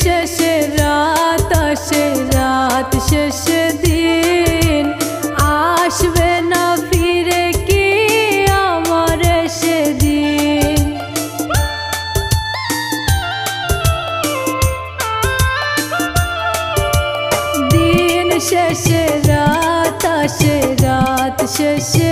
শেষে রাত আসে, রাত শেষে দিন আসবে না ফিরে কি আমার সেদিন। দিন শেষে রাত আসে, রাত শেষে